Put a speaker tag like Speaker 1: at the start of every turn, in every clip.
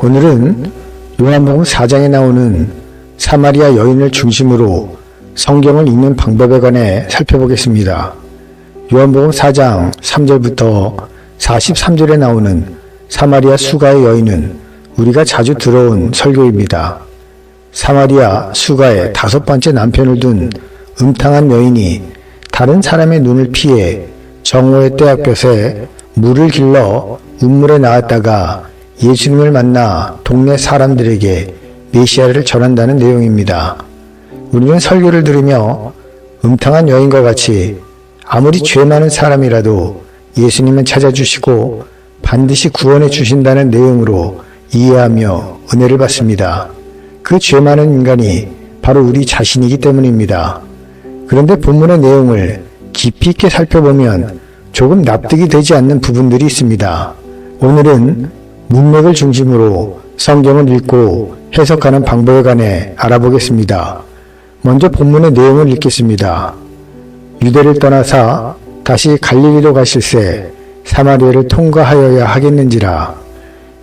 Speaker 1: 오늘은 요한복음 4장에 나오는 사마리아 여인을 중심으로 성경을 읽는 방법에 관해 살펴보겠습니다. 요한복음 4장 3절부터 43절에 나오는 사마리아 수가의 여인은 우리가 자주 들어온 설교입니다. 사마리아 수가의 5번째 남편을 둔 음탕한 여인이 다른 사람의 눈을 피해 정오의 때학볕에 물을 길러 운물에 나왔다가 예수님을 만나 동네 사람들에게 메시아를 전한다는 내용입니다. 우리는 설교를 들으며 음탕한 여인과 같이 아무리 죄 많은 사람이라도 예수님은 찾아주시고 반드시 구원해 주신다는 내용으로 이해하며 은혜를 받습니다. 그 죄 많은 인간이 바로 우리 자신이기 때문입니다. 그런데 본문의 내용을 깊이 있게 살펴보면 조금 납득이 되지 않는 부분들이 있습니다. 오늘은 문맥을 중심으로 성경을 읽고 해석하는 방법에 관해 알아보겠습니다. 먼저 본문의 내용을 읽겠습니다. 유대를 떠나사 다시 갈릴리로 가실새 사마리아를 통과하여야 하겠는지라.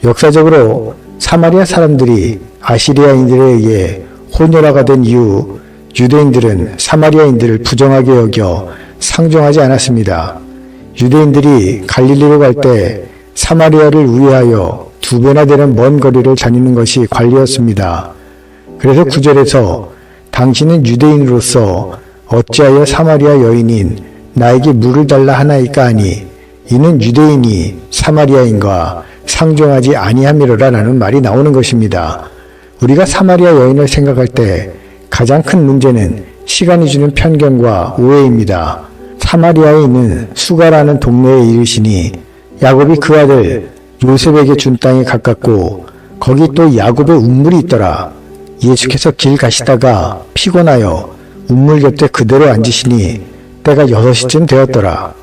Speaker 1: 역사적으로 사마리아 사람들이 아시리아인들에 의해 혼혈화가 된 이후 유대인들은 사마리아인들을 부정하게 여겨 상종하지 않았습니다. 유대인들이 갈릴리로 갈 때 사마리아를 우회하여 2배나 되는 먼 거리를 다니는 것이 관리였습니다. 그래서 9절에서 당신은 유대인으로서 어찌하여 사마리아 여인인 나에게 물을 달라 하나이까 하니 이는 유대인이 사마리아인과 상종하지 아니함이로라 라는 말이 나오는 것입니다. 우리가 사마리아 여인을 생각할 때 가장 큰 문제는 시간이 주는 편견과 오해입니다. 사마리아에 있는 수가라는 동네에 이르시니 야곱이 그 아들 요셉에게 준 땅에 가깝고 거기 또 야곱의 운물이 있더라. 예수께서 길 가시다가 피곤하여 운물 곁에 그대로 앉으시니 때가 6시쯤 되었더라.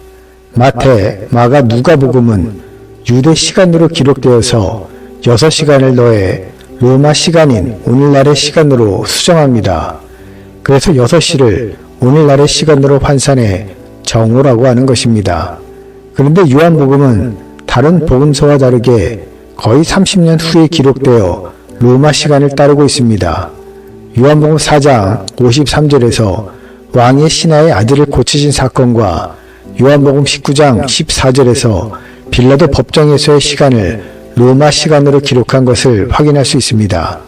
Speaker 1: 마태, 마가, 누가복음은 유대 시간으로 기록되어서 6시간을 더해 로마 시간인 오늘날의 시간으로 수정합니다. 그래서 6시를 오늘날의 시간으로 환산해 정오라고 하는 것입니다. 그런데 요한복음은 다른 복음서와 다르게 거의 30년 후에 기록되어 로마 시간을 따르고 있습니다. 요한복음 4장 53절에서 왕의 신하의 아들을 고치신 사건과 요한복음 19장 14절에서 빌라도 법정에서의 시간을 로마 시간으로 기록한 것을 확인할 수 있습니다.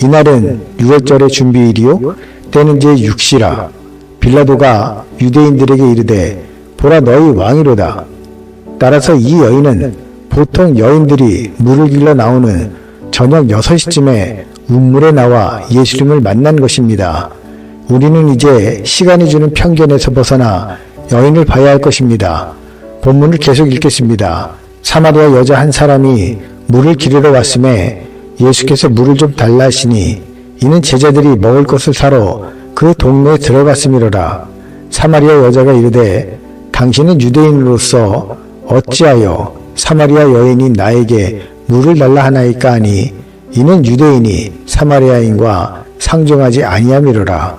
Speaker 1: 이날은 6월절의 준비일이요 때는 제6시라. 빌라도가 유대인들에게 이르되 보라 너희 왕이로다. 따라서 이 여인은 보통 여인들이 물을 길러 나오는 저녁 6시쯤에 운물에 나와 예수님을 만난 것입니다. 우리는 이제 시간이 주는 편견에서 벗어나 여인을 봐야 할 것입니다. 본문을 계속 읽겠습니다. 사마리아 여자 한 사람이 물을 기르러 왔음에 예수께서 물을 좀 달라 하시니 이는 제자들이 먹을 것을 사러 그 동네에 들어갔음이로라. 사마리아 여자가 이르되 당신은 유대인으로서 어찌하여 사마리아 여인인 나에게 물을 달라 하나이까 하니 이는 유대인이 사마리아인과 상종하지 아니함이로라.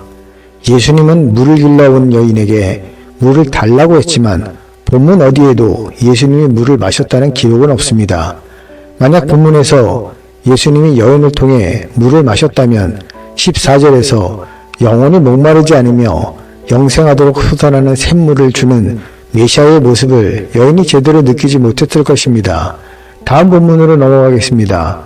Speaker 1: 예수님은 물을 길러 온 여인에게 물을 달라고 했지만 본문 어디에도 예수님이 물을 마셨다는 기록은 없습니다. 만약 본문에서 예수님이 여인을 통해 물을 마셨다면 14절에서 영원히 목마르지 않으며 영생하도록 솟아나는 샘물을 주는 메시아의 모습을 여인이 제대로 느끼지 못했을 것입니다. 다음 본문으로 넘어가겠습니다.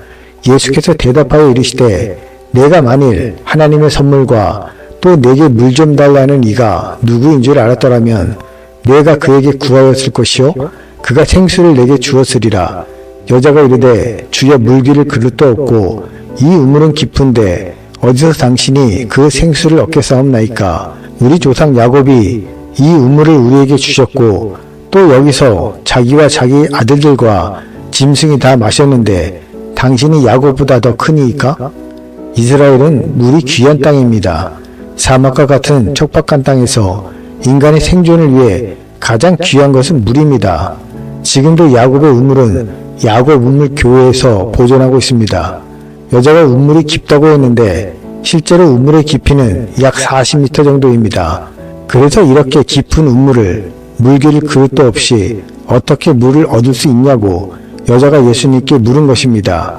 Speaker 1: 예수께서 대답하여 이르시되 내가 만일 하나님의 선물과 또 내게 물 좀 달라는 이가 누구인 줄 알았더라면 내가 그에게 구하였을 것이요 그가 생수를 내게 주었으리라. 여자가 이르되 주여 물기를 그릇도 없고 이 우물은 깊은데 어디서 당신이 그 생수를 얻겠사옵나이까. 우리 조상 야곱이 이 우물을 우리에게 주셨고 또 여기서 자기와 자기 아들들과 짐승이 다 마셨는데 당신이 야곱보다 더 크니이까? 이스라엘은 물이 귀한 땅입니다. 사막과 같은 척박한 땅에서 인간의 생존을 위해 가장 귀한 것은 물입니다. 지금도 야곱의 우물은 야곱 우물 교회에서 보존하고 있습니다. 여자가 우물이 깊다고 했는데 실제로 우물의 깊이는 약 40m 정도입니다. 그래서 이렇게 깊은 우물을 물기를 그릇도 없이 어떻게 물을 얻을 수 있냐고 여자가 예수님께 물은 것입니다.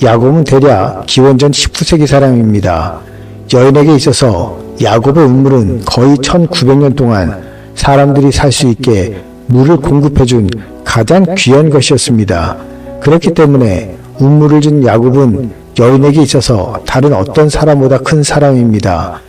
Speaker 1: 야곱은 대략 기원전 19세기 사람입니다. 여인에게 있어서 야곱의 우물은 거의 1900년 동안 사람들이 살 수 있게 물을 공급해준 가장 귀한 것이었습니다. 그렇기 때문에 우물을 준 야곱은 여인에게 있어서 다른 어떤 사람보다 큰 사람입니다.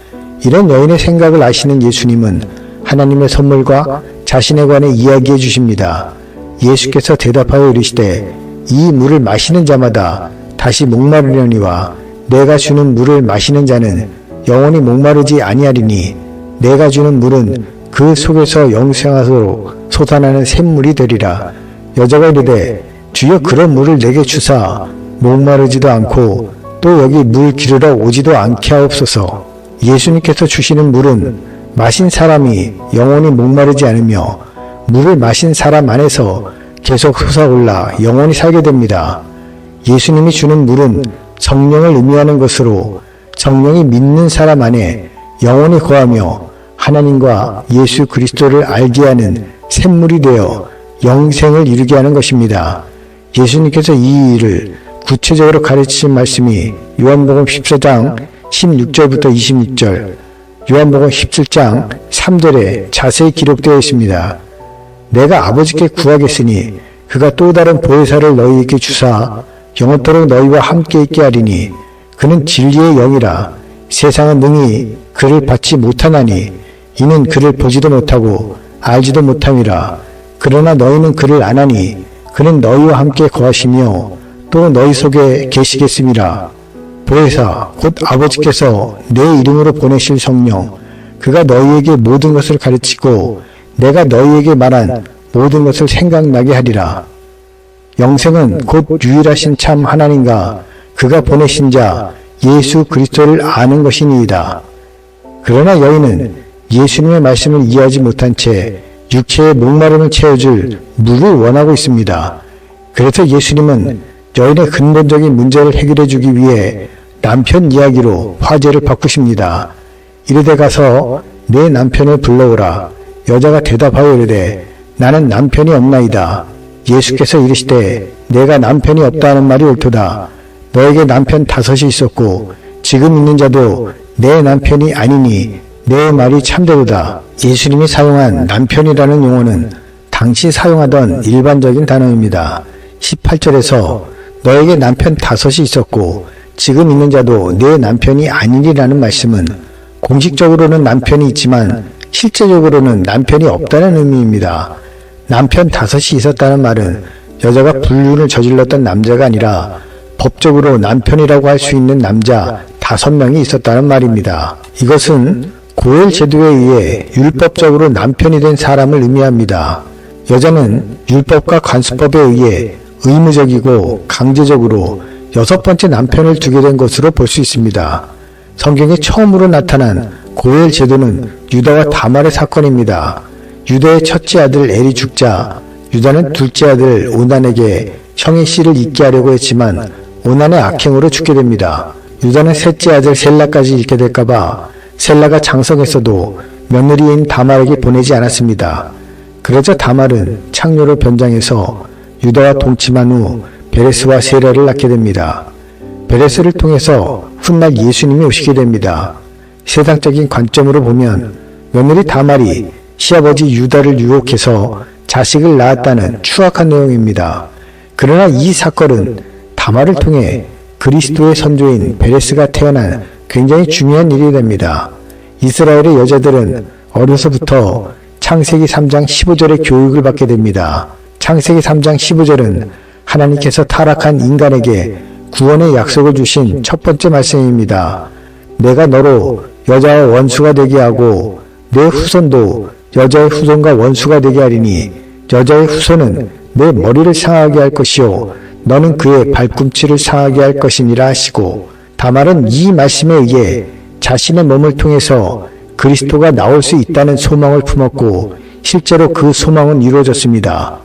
Speaker 1: 이런 여인의 생각을 아시는 예수님은 하나님의 선물과 자신에 관해 이야기해 주십니다. 예수께서 대답하여 이르시되 이 물을 마시는 자마다 다시 목마르려니와 내가 주는 물을 마시는 자는 영원히 목마르지 아니하리니 내가 주는 물은 그 속에서 영생하도록 솟아나는 샘물이 되리라. 여자가 이르되 주여 그런 물을 내게 주사 목마르지도 않고 또 여기 물 기르러 오지도 않게 하옵소서. 예수님께서 주시는 물은 마신 사람이 영원히 목마르지 않으며 물을 마신 사람 안에서 계속 솟아올라 영원히 살게 됩니다. 예수님이 주는 물은 성령을 의미하는 것으로 성령이 믿는 사람 안에 영원히 거하며 하나님과 예수 그리스도를 알게 하는 샘물이 되어 영생을 이루게 하는 것입니다. 예수님께서 이 일을 구체적으로 가르치신 말씀이 요한복음 14장 16절부터 26절, 요한복음 17장 3절에 자세히 기록되어 있습니다. 내가 아버지께 구하겠으니 그가 또 다른 보혜사를 너희에게 주사 영원토록 너희와 함께 있게 하리니 그는 진리의 영이라. 세상은 능히 그를 받지 못하나니 이는 그를 보지도 못하고 알지도 못함이라. 그러나 너희는 그를 아나니 그는 너희와 함께 거하시며 또 너희 속에 계시겠음이라. 보혜사 곧 아버지께서 내 이름으로 보내실 성령, 그가 너희에게 모든 것을 가르치고 내가 너희에게 말한 모든 것을 생각나게 하리라. 영생은 곧 유일하신 참 하나님과 그가 보내신 자 예수 그리스도를 아는 것이니이다. 그러나 여인은 예수님의 말씀을 이해하지 못한 채 육체의 목마름을 채워줄 물을 원하고 있습니다. 그래서 예수님은 여인의 근본적인 문제를 해결해 주기 위해 남편 이야기로 화제를 바꾸십니다. 이르되 가서 내 남편을 불러오라. 여자가 대답하여 이르되 나는 남편이 없나이다. 예수께서 이르시되 내가 남편이 없다는 말이 옳도다. 너에게 남편 5이 있었고 지금 있는 자도 내 남편이 아니니 내 말이 참되도다. 예수님이 사용한 남편이라는 용어는 당시 사용하던 일반적인 단어입니다. 18절에서 너에게 남편 5이 있었고 지금 있는 자도 내 남편이 아니리라는 말씀은 공식적으로는 남편이 있지만 실제적으로는 남편이 없다는 의미입니다. 남편 5이 있었다는 말은 여자가 불륜을 저질렀던 남자가 아니라 법적으로 남편이라고 할 수 있는 남자 5명이 있었다는 말입니다. 이것은 고엘 제도에 의해 율법적으로 남편이 된 사람을 의미합니다. 여자는 율법과 관습법에 의해 의무적이고 강제적으로 6번째 남편을 두게 된 것으로 볼 수 있습니다. 성경에 처음으로 나타난 고엘 제도는 유다와 다말의 사건입니다. 유다의 첫째 아들 엘이 죽자 유다는 둘째 아들 오난에게 형의 씨를 잇게 하려고 했지만 오난의 악행으로 죽게 됩니다. 유다는 셋째 아들 셀라까지 잃게 될까봐 셀라가 장성했어도 며느리인 다말에게 보내지 않았습니다. 그러자 다말은 창녀로 변장해서 유다와 동침한 후 베레스와 세라를 낳게 됩니다. 베레스를 통해서 훗날 예수님이 오시게 됩니다. 세상적인 관점으로 보면 며느리 다말이 시아버지 유다를 유혹해서 자식을 낳았다는 추악한 내용입니다. 그러나 이 사건은 다말을 통해 그리스도의 선조인 베레스가 태어난 굉장히 중요한 일이 됩니다. 이스라엘의 여자들은 어려서부터 창세기 3장 15절의 교육을 받게 됩니다. 창세기 3장 15절은 하나님께서 타락한 인간에게 구원의 약속을 주신 첫 번째 말씀입니다. 내가 너로 여자와 원수가 되게 하고 내 후손도 여자의 후손과 원수가 되게 하리니 여자의 후손은 내 머리를 상하게 할 것이요 너는 그의 발꿈치를 상하게 할 것이니라 하시고, 다말은 이 말씀에 의해 자신의 몸을 통해서 그리스도가 나올 수 있다는 소망을 품었고 실제로 그 소망은 이루어졌습니다.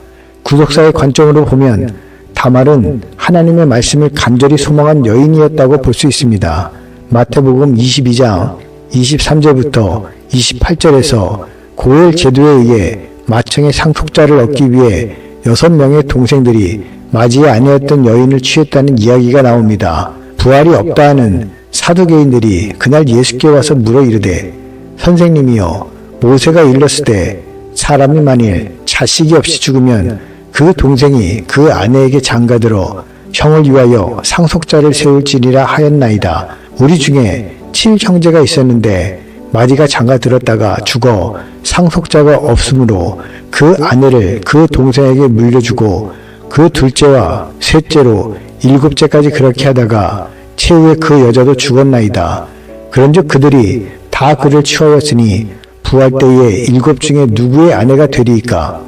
Speaker 1: 구속사의 관점으로 보면 다말은 하나님의 말씀을 간절히 소망한 여인이었다고 볼 수 있습니다. 마태복음 22장 23절부터 28절에서 고엘 제도에 의해 마청의 상속자를 얻기 위해 6명의 동생들이 마지의 아내였던 여인을 취했다는 이야기가 나옵니다. 부활이 없다 하는 사두개인들이 그날 예수께 와서 물어 이르되 선생님이여 모세가 일렀으되 사람이 만일 자식이 없이 죽으면 그 동생이 그 아내에게 장가들어 형을 위하여 상속자를 세울지니라 하였나이다. 우리 중에 7형제가 있었는데 마디가 장가들었다가 죽어 상속자가 없으므로 그 아내를 그 동생에게 물려주고 그 둘째와 셋째로 7째까지 그렇게 하다가 최후에 그 여자도 죽었나이다. 그런즉 그들이 다 그를 취하였으니 부활 때에 7 중에 누구의 아내가 되리이까?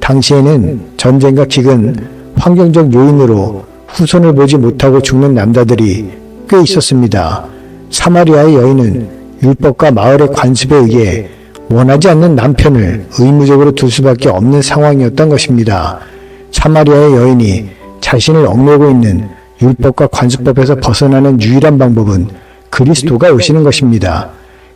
Speaker 1: 당시에는 전쟁과 기근, 환경적 요인으로 후손을 보지 못하고 죽는 남자들이 꽤 있었습니다. 사마리아의 여인은 율법과 마을의 관습에 의해 원하지 않는 남편을 의무적으로 둘 수밖에 없는 상황이었던 것입니다. 사마리아의 여인이 자신을 얽매고 있는 율법과 관습법에서 벗어나는 유일한 방법은 그리스도가 오시는 것입니다.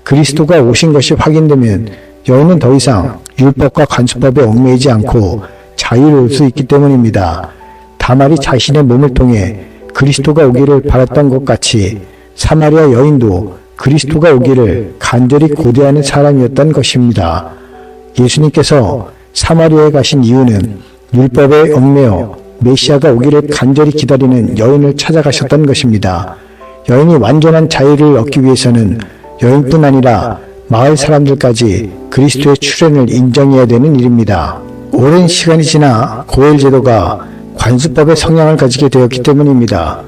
Speaker 1: 그리스도가 오신 것이 확인되면 여인은 더 이상 율법과 관습법에 얽매이지 않고 자유로울 수 있기 때문입니다. 다말이 자신의 몸을 통해 그리스도가 오기를 바랐던 것 같이 사마리아 여인도 그리스도가 오기를 간절히 고대하는 사람이었던 것입니다. 예수님께서 사마리아에 가신 이유는 율법에 얽매여 메시아가 오기를 간절히 기다리는 여인을 찾아가셨던 것입니다. 여인이 완전한 자유를 얻기 위해서는 여인뿐 아니라 마을 사람들까지 그리스도의 출현을 인정해야 되는 일입니다. 오랜 시간이 지나 고엘 제도가 관습법의 성향을 가지게 되었기 때문입니다.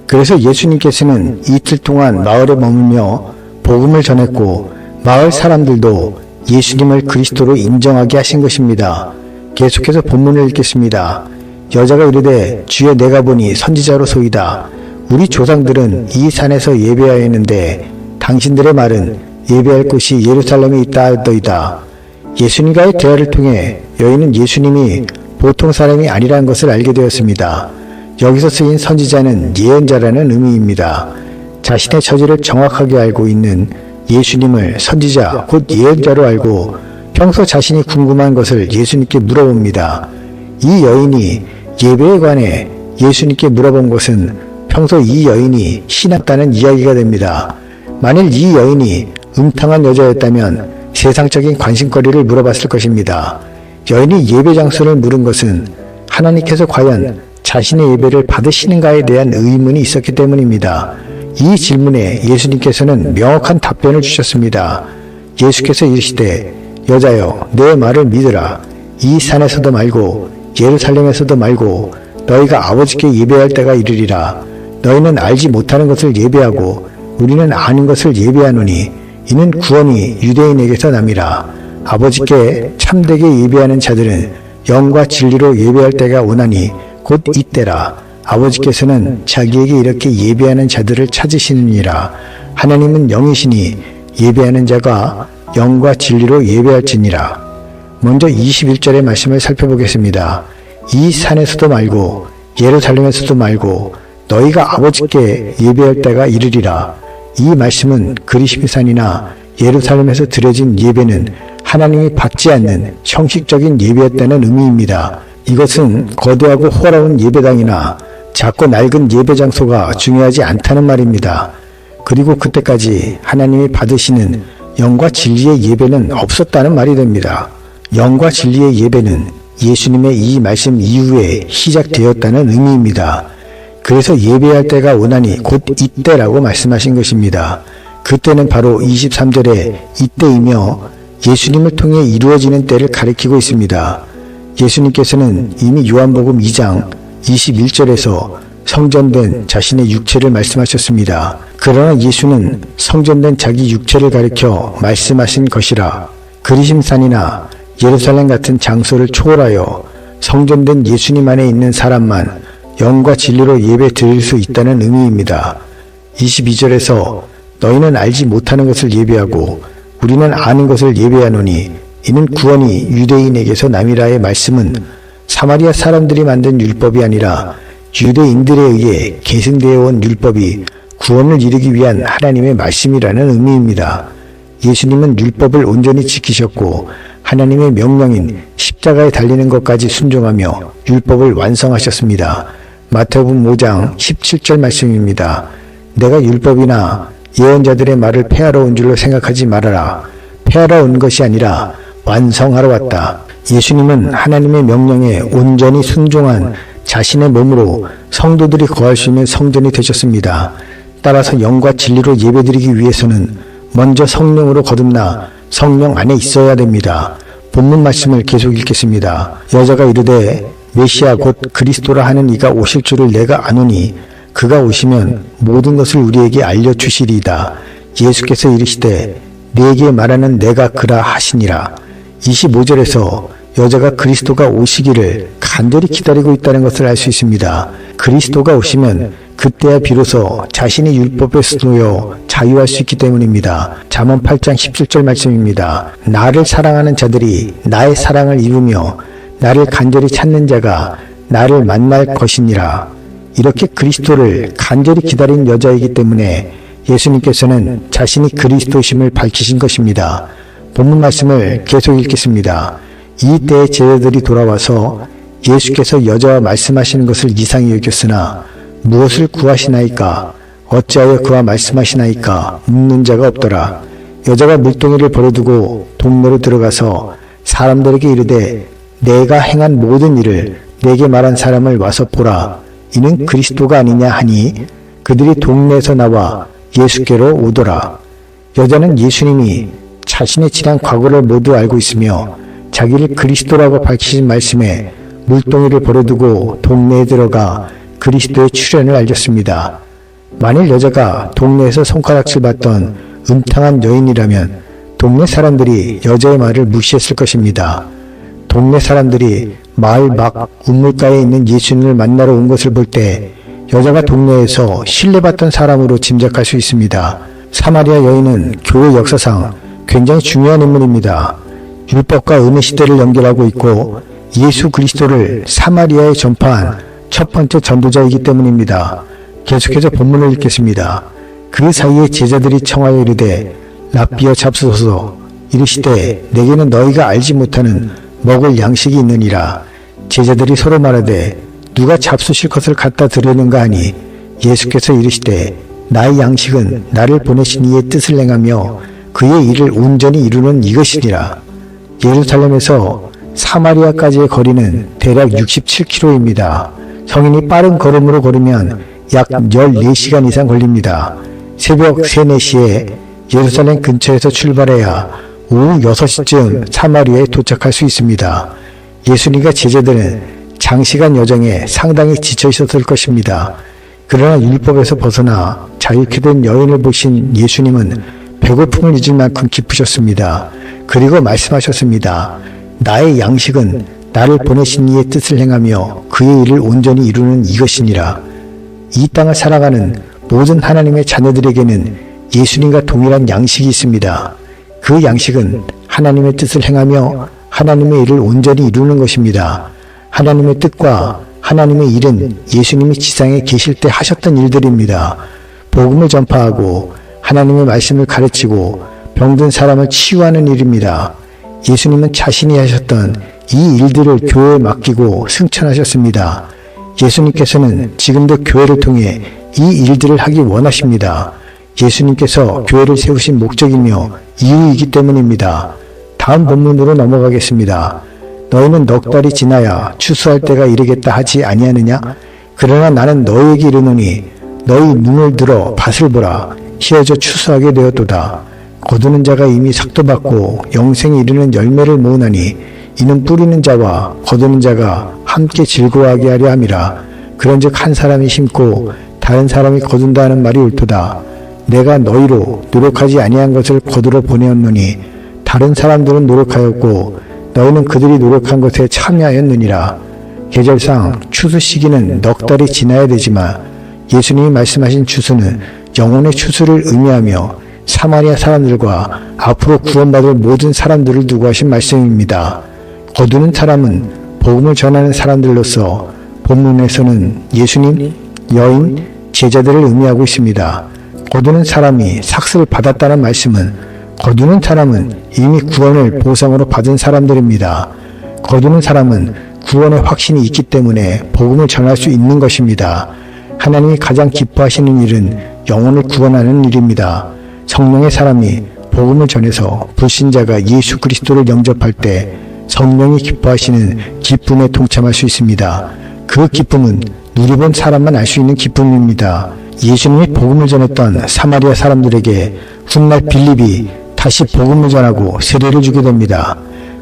Speaker 1: 그래서 예수님께서는 이틀 동안 마을에 머물며 복음을 전했고 마을 사람들도 예수님을 그리스도로 인정하게 하신 것입니다. 계속해서 본문을 읽겠습니다. 여자가 이르되 주여 내가 보니 선지자로소이다. 우리 조상들은 이 산에서 예배하였는데 당신들의 말은 예배할 곳이 예루살렘에 있다 하더이다. 예수님과의 대화를 통해 여인은 예수님이 보통 사람이 아니라는 것을 알게 되었습니다. 여기서 쓰인 선지자는 예언자라는 의미입니다. 자신의 처지를 정확하게 알고 있는 예수님을 선지자 곧 예언자로 알고 평소 자신이 궁금한 것을 예수님께 물어봅니다. 이 여인이 예배에 관해 예수님께 물어본 것은 평소 이 여인이 신났다는 이야기가 됩니다. 만일 이 여인이 음탕한 여자였다면 세상적인 관심거리를 물어봤을 것입니다. 여인이 예배 장소를 물은 것은 하나님께서 과연 자신의 예배를 받으시는가에 대한 의문이 있었기 때문입니다. 이 질문에 예수님께서는 명확한 답변을 주셨습니다. 예수께서 이르시되 여자여 내 말을 믿으라. 이 산에서도 말고 예루살렘에서도 말고 너희가 아버지께 예배할 때가 이르리라. 너희는 알지 못하는 것을 예배하고 우리는 아는 것을 예배하노니 이는 구원이 유대인에게서 남이라. 아버지께 참되게 예배하는 자들은 영과 진리로 예배할 때가 오나니 곧 이때라. 아버지께서는 자기에게 이렇게 예배하는 자들을 찾으시느니라. 하나님은 영이시니 예배하는 자가 영과 진리로 예배할지니라. 먼저 21절의 말씀을 살펴보겠습니다. 이 산에서도 말고 예루살렘에서도 말고 너희가 아버지께 예배할 때가 이르리라. 이 말씀은 그리심산이나 예루살렘에서 드려진 예배는 하나님이 받지 않는 형식적인 예배였다는 의미입니다. 이것은 거대하고 호화로운 예배당이나 작고 낡은 예배 장소가 중요하지 않다는 말입니다. 그리고 그때까지 하나님이 받으시는 영과 진리의 예배는 없었다는 말이 됩니다. 영과 진리의 예배는 예수님의 이 말씀 이후에 시작되었다는 의미입니다. 그래서 예배할 때가 오나니 곧 이때라고 말씀하신 것입니다. 그때는 바로 23절에 이때이며 예수님을 통해 이루어지는 때를 가리키고 있습니다. 예수님께서는 이미 요한복음 2장 21절에서 성전된 자신의 육체를 말씀하셨습니다. 그러나 예수는 성전된 자기 육체를 가리켜 말씀하신 것이라. 그리심산이나 예루살렘 같은 장소를 초월하여 성전된 예수님 안에 있는 사람만 영과 진리로 예배 드릴 수 있다는 의미입니다. 22절에서 너희는 알지 못하는 것을 예배하고 우리는 아는 것을 예배하노니 이는 구원이 유대인에게서 남이라의 말씀은 사마리아 사람들이 만든 율법이 아니라 유대인들에 의해 계승되어 온 율법이 구원을 이루기 위한 하나님의 말씀이라는 의미입니다. 예수님은 율법을 온전히 지키셨고 하나님의 명령인 십자가에 달리는 것까지 순종하며 율법을 완성하셨습니다. 마태복음 5장 17절 말씀입니다. 내가 율법이나 예언자들의 말을 폐하러 온 줄로 생각하지 말아라. 폐하러 온 것이 아니라 완성하러 왔다. 예수님은 하나님의 명령에 온전히 순종한 자신의 몸으로 성도들이 거할 수 있는 성전이 되셨습니다. 따라서 영과 진리로 예배드리기 위해서는 먼저 성령으로 거듭나 성령 안에 있어야 됩니다. 본문 말씀을 계속 읽겠습니다. 여자가 이르되 메시아 곧 그리스도라 하는 이가 오실 줄을 내가 아노니 그가 오시면 모든 것을 우리에게 알려주시리이다. 예수께서 이르시되 네게 말하는 내가 그라 하시니라. 25절에서 여자가 그리스도가 오시기를 간절히 기다리고 있다는 것을 알 수 있습니다. 그리스도가 오시면 그때야 비로소 자신이 율법에서 놓여 자유할 수 있기 때문입니다. 잠언 8장 17절 말씀입니다. 나를 사랑하는 자들이 나의 사랑을 입으며 나를 간절히 찾는 자가 나를 만날 것이니라. 이렇게 그리스도를 간절히 기다린 여자이기 때문에 예수님께서는 자신이 그리스도심을 밝히신 것입니다. 본문 말씀을 계속 읽겠습니다. 이때에 제자들이 돌아와서 예수께서 여자와 말씀하시는 것을 이상히 여겼으나 무엇을 구하시나이까? 어찌하여 그와 말씀하시나이까? 묻는 자가 없더라. 여자가 물동이를 버려두고 동네로 들어가서 사람들에게 이르되 내가 행한 모든 일을 내게 말한 사람을 와서 보라. 이는 그리스도가 아니냐 하니 그들이 동네에서 나와 예수께로 오더라. 여자는 예수님이 자신의 지난 과거를 모두 알고 있으며 자기를 그리스도라고 밝히신 말씀에 물동이를 버려두고 동네에 들어가 그리스도의 출현을 알렸습니다. 만일 여자가 동네에서 손가락질 받던 음탕한 여인이라면 동네 사람들이 여자의 말을 무시했을 것입니다. 동네 사람들이 마을 막 우물가에 있는 예수님을 만나러 온 것을 볼 때 여자가 동네에서 신뢰받던 사람으로 짐작할 수 있습니다. 사마리아 여인은 교회 역사상 굉장히 중요한 인물입니다. 율법과 은혜 시대를 연결하고 있고 예수 그리스도를 사마리아에 전파한 첫 번째 전도자이기 때문입니다. 계속해서 본문을 읽겠습니다. 그 사이에 제자들이 청하여 이르되 랍비여 잡수소서. 이르시되 내게는 너희가 알지 못하는 먹을 양식이 있느니라. 제자들이 서로 말하되 누가 잡수실 것을 갖다 드리는가 하니 예수께서 이르시되 나의 양식은 나를 보내신 이의 뜻을 행하며 그의 일을 온전히 이루는 이것이니라. 예루살렘에서 사마리아까지의 거리는 대략 67km입니다. 성인이 빠른 걸음으로 걸으면 약 14시간 이상 걸립니다. 새벽 3, 4시에 예루살렘 근처에서 출발해야 오후 6시쯤 사마리아에 도착할 수 있습니다. 예수님과 제자들은 장시간 여정에 상당히 지쳐 있었을 것입니다. 그러나 율법에서 벗어나 자유케 된 여인을 보신 예수님은 배고픔을 잊을 만큼 기쁘셨습니다. 그리고 말씀하셨습니다. 나의 양식은 나를 보내신 이의 뜻을 행하며 그의 일을 온전히 이루는 이것이니라. 이 땅을 살아가는 모든 하나님의 자녀들에게는 예수님과 동일한 양식이 있습니다. 그 양식은 하나님의 뜻을 행하며 하나님의 일을 온전히 이루는 것입니다. 하나님의 뜻과 하나님의 일은 예수님이 지상에 계실 때 하셨던 일들입니다. 복음을 전파하고 하나님의 말씀을 가르치고 병든 사람을 치유하는 일입니다. 예수님은 자신이 하셨던 이 일들을 교회에 맡기고 승천하셨습니다. 예수님께서는 지금도 교회를 통해 이 일들을 하기 원하십니다. 예수님께서 교회를 세우신 목적이며 이유이기 때문입니다. 다음 본문으로 넘어가겠습니다. 너희는 넉 달이 지나야 추수할 때가 이르겠다 하지 아니하느냐? 그러나 나는 너희에게 이르노니 너희 눈을 들어 밭을 보라. 희어져 추수하게 되었도다. 거두는 자가 이미 삭도받고 영생에 이르는 열매를 모으나니 이는 뿌리는 자와 거두는 자가 함께 즐거워하게 하려 함이라. 그런즉 한 사람이 심고 다른 사람이 거둔다 하는 말이 옳도다. 내가 너희로 노력하지 아니한 것을 거두러 보내었노니 다른 사람들은 노력하였고 너희는 그들이 노력한 것에 참여하였느니라. 계절상 추수 시기는 넉 달이 지나야 되지만 예수님이 말씀하신 추수는 영혼의 추수를 의미하며 사마리아 사람들과 앞으로 구원받을 모든 사람들을 두고 하신 말씀입니다. 거두는 사람은 복음을 전하는 사람들로서 본문에서는 예수님, 여인, 제자들을 의미하고 있습니다. 거두는 사람이 삭슬을 받았다는 말씀은 거두는 사람은 이미 구원을 보상으로 받은 사람들입니다. 거두는 사람은 구원의 확신이 있기 때문에 복음을 전할 수 있는 것입니다. 하나님이 가장 기뻐하시는 일은 영혼을 구원하는 일입니다. 성령의 사람이 복음을 전해서 불신자가 예수 그리스도를 영접할 때 성령이 기뻐하시는 기쁨에 동참할 수 있습니다. 그 기쁨은 누려본 사람만 알 수 있는 기쁨입니다. 예수님이 복음을 전했던 사마리아 사람들에게 훗날 빌립이 다시 복음을 전하고 세례를 주게 됩니다.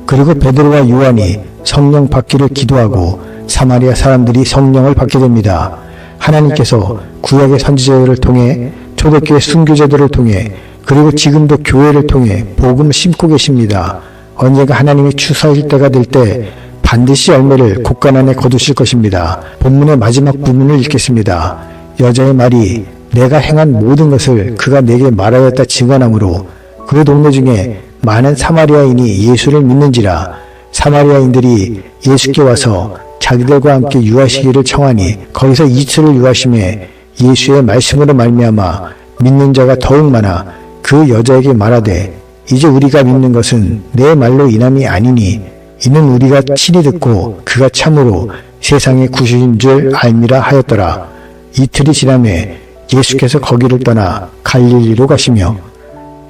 Speaker 1: 그리고 베드로와 요한이 성령 받기를 기도하고 사마리아 사람들이 성령을 받게 됩니다. 하나님께서 구약의 선지자들을 통해 초대교회 순교자들을 통해 그리고 지금도 교회를 통해 복음을 심고 계십니다. 언젠가 하나님이 추수하실 때가 될 때 반드시 열매를 곳간안에 거두실 것입니다. 본문의 마지막 부분을 읽겠습니다. 여자의 말이 내가 행한 모든 것을 그가 내게 말하였다 증언하므로 그 동네 중에 많은 사마리아인이 예수를 믿는지라. 사마리아인들이 예수께 와서 자기들과 함께 유하시기를 청하니 거기서 이틀을 유하심에 예수의 말씀으로 말미암아 믿는 자가 더욱 많아 그 여자에게 말하되 이제 우리가 믿는 것은 내 말로 인함이 아니니 이는 우리가 친히 듣고 그가 참으로 세상의 구주인 줄 알미라 하였더라. 이틀이 지나매 예수께서 거기를 떠나 갈릴리로 가시며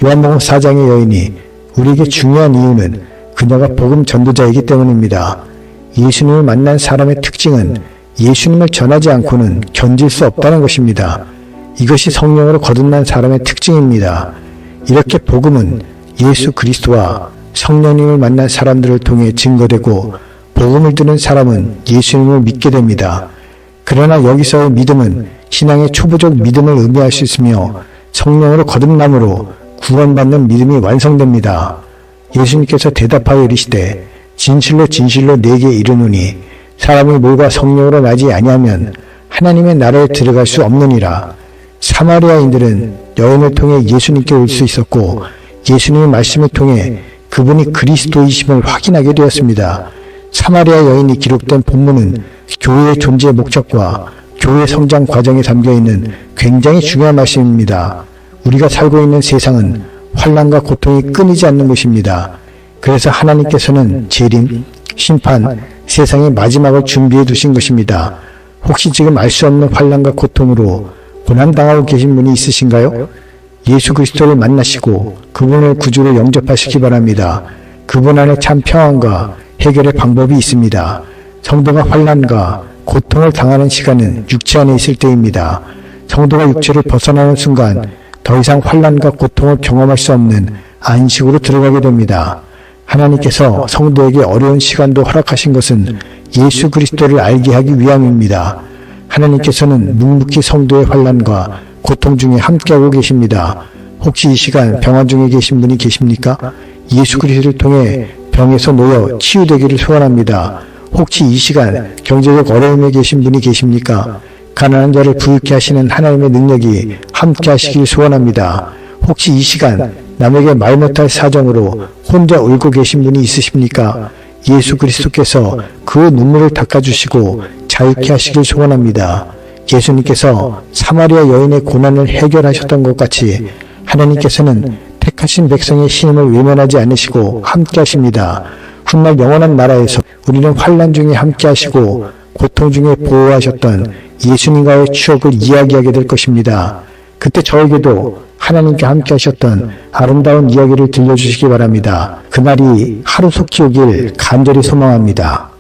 Speaker 1: 요한복음 4장의 여인이 우리에게 중요한 이유는 그녀가 복음 전도자이기 때문입니다. 예수님을 만난 사람의 특징은 예수님을 전하지 않고는 견딜 수 없다는 것입니다. 이것이 성령으로 거듭난 사람의 특징입니다. 이렇게 복음은 예수 그리스도와 성령님을 만난 사람들을 통해 증거되고 복음을 듣는 사람은 예수님을 믿게 됩니다. 그러나 여기서의 믿음은 신앙의 초보적 믿음을 의미할 수 있으며 성령으로 거듭남으로 구원받는 믿음이 완성됩니다. 예수님께서 대답하여 이르시되 진실로 진실로 내게 이르노니 사람이 물과 성령으로 나지 아니하면 하나님의 나라에 들어갈 수 없느니라. 사마리아인들은 여인을 통해 예수님께 올 수 있었고 예수님의 말씀을 통해 그분이 그리스도이심을 확인하게 되었습니다. 사마리아 여인이 기록된 본문은 교회의 존재의 목적과 교회 성장 과정에 담겨있는 굉장히 중요한 말씀입니다. 우리가 살고 있는 세상은 환난과 고통이 끊이지 않는 것입니다. 그래서 하나님께서는 재림, 심판, 세상의 마지막을 준비해 두신 것입니다. 혹시 지금 알 수 없는 환난과 고통으로 고난당하고 계신 분이 있으신가요? 예수 그리스도를 만나시고 그분을 구주로 영접하시기 바랍니다. 그분 안에 참 평안과 해결의 방법이 있습니다. 성도가 환난과 고통을 당하는 시간은 육체 안에 있을 때입니다. 성도가 육체를 벗어나는 순간 더 이상 환난과 고통을 경험할 수 없는 안식으로 들어가게 됩니다. 하나님께서 성도에게 어려운 시간도 허락하신 것은 예수 그리스도를 알게 하기 위함입니다. 하나님께서는 묵묵히 성도의 환난과 고통 중에 함께하고 계십니다. 혹시 이 시간 병환 중에 계신 분이 계십니까? 예수 그리스도를 통해 병에서 놓여 치유되기를 소원합니다. 혹시 이 시간 경제적 어려움에 계신 분이 계십니까? 가난한 자를 부유케 하시는 하나님의 능력이 함께 하시길 소원합니다. 혹시 이 시간 남에게 말 못할 사정으로 혼자 울고 계신 분이 있으십니까? 예수 그리스도께서 그 눈물을 닦아주시고 자유케 하시길 소원합니다. 예수님께서 사마리아 여인의 고난을 해결하셨던 것 같이 하나님께서는 택하신 백성의 신임을 외면하지 않으시고 함께 하십니다. 훗날 영원한 나라에서 우리는 환난 중에 함께 하시고 고통 중에 보호하셨던 예수님과의 추억을 이야기하게 될 것입니다. 그때 저에게도 하나님께 함께 하셨던 아름다운 이야기를 들려주시기 바랍니다. 그날이 하루속히 오길 간절히 소망합니다.